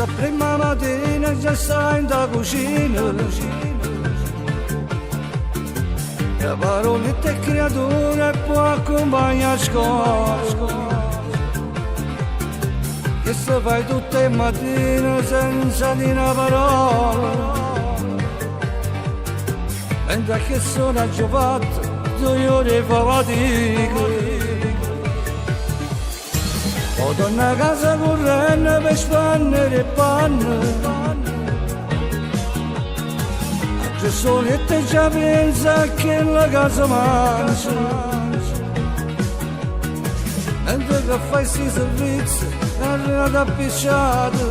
La prima mattina già sta in da cucina, le parolette creature può accompagnare a scuola, che se fai tutte le mattine senza dire una parola, mentre che sono già fatto 2 ore fa fatica. O torna a casa correndo per spannere e panne, anche solette già pensa che la casa mangia, mentre che fai sti servizi arrivata appicciata,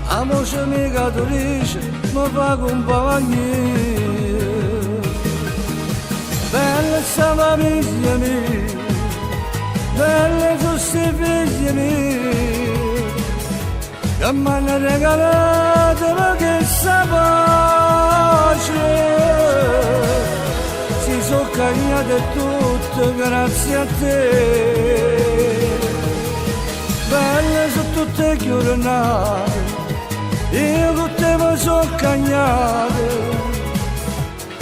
la voce mica tu dice mi fa compagnia. Bella sta famiglia mia, belle questi figli miei, che mi hanno regalato questa pace. Si sono cagnate tutte grazie a te. Belle sono tutte giornate, io con te mi sono cagnato.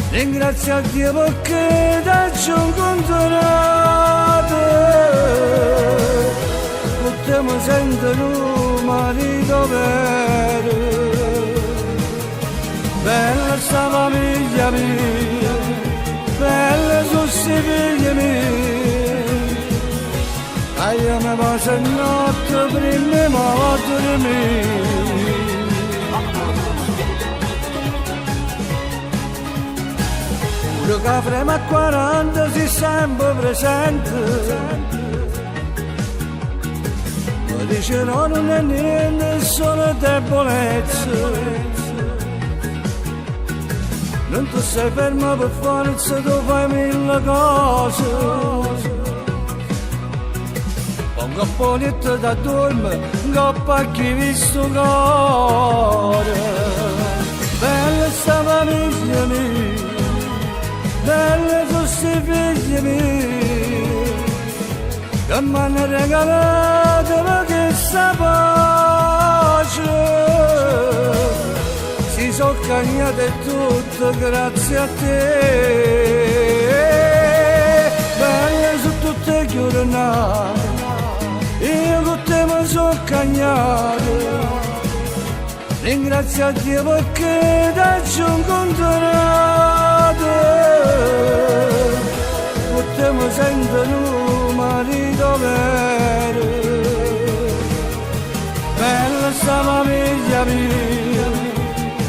Ringrazio a Dio perché ti ci ho incontrato. Con te mi sento un marito vero. Bella sta famiglia mia, bella sono questi figli miei. Io mi passo a notte prima ma a dormire. Pure che avremo a 40 si sempre presente. Mi dice no, non è niente, sono debolezze. Non ti sei fermo per forza, tu fai 1000 cose. Un cappelletto da dormire, un cappacchi visto cuore. Bella sta famiglia mia, belle questi figli miei, che mi hanno regalato questa pace. Si sono cagnate tutte grazie a te. Belle su tutte giornate, io con te mi sono cagnato. Ringrazio a Dio perché ti ci ho incontrato. Con te mi sento un marito vero. Bella sta famiglia mia,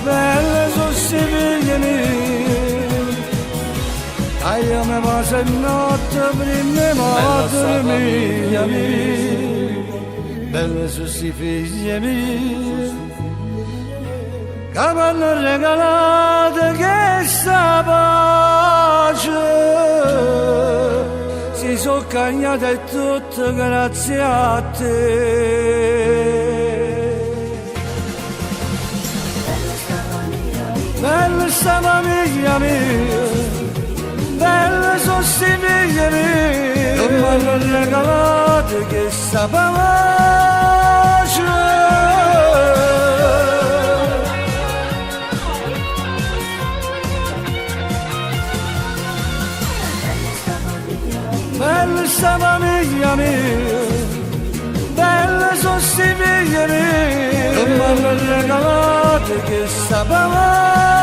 belle sono questi figli miei. Io mi passo a notte prima ma a dormire. Belle sono questi figli miei, che mi hanno regalato questa pace. Si sono cagnate tutte grazie a te. Bella sta famiglia mia, belle sono sti figli miei, che mi hanno regalato questa pace. Bella sta famiglia mia, belle sono sti figli miei, che mi hanno regalato questa pace.